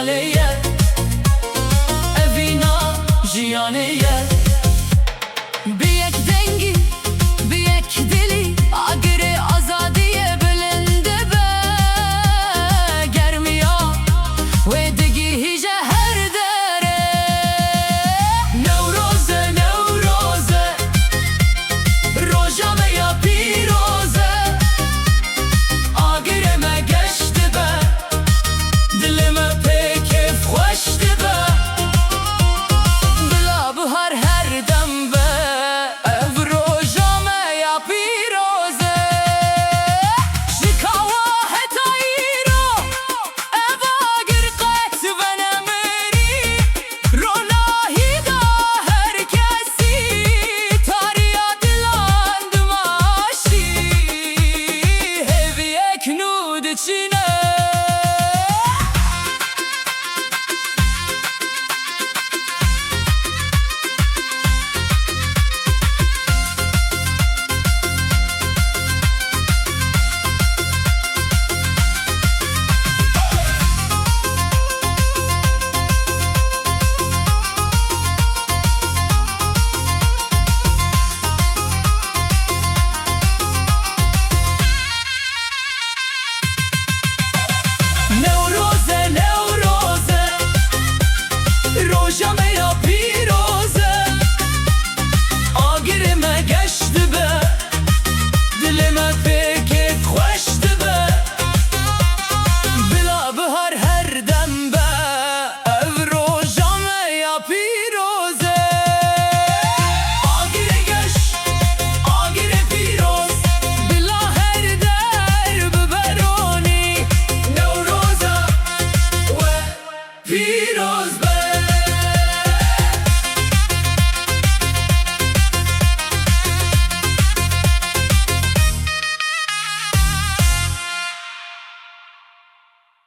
سالیه اوینا جیانیه بی یک دنگی بی یک دلی آگر آزادی بلنده به گرمیا و دگی هیجه هر دره نوروزه نوروزه روژامه یا پیروزه آگر مگشت به دلم پیکف خوشت به بلا بهار هر دم به او روژامه یا پیروزه شکاوه هتایی رو او آگر قط و نمری روناهی دا هر کسی تاریا دلاند ماشی هیوی اکنود چینه نوروزه نوروزه روژامه یا پیروزه آگر مگشت به دلم پیکت خوشت به بلا بهار هر دم به او روژامه یا پیروزه آگر گشت آگر پیروز بلا هر در ببرونی نوروزه و پیروز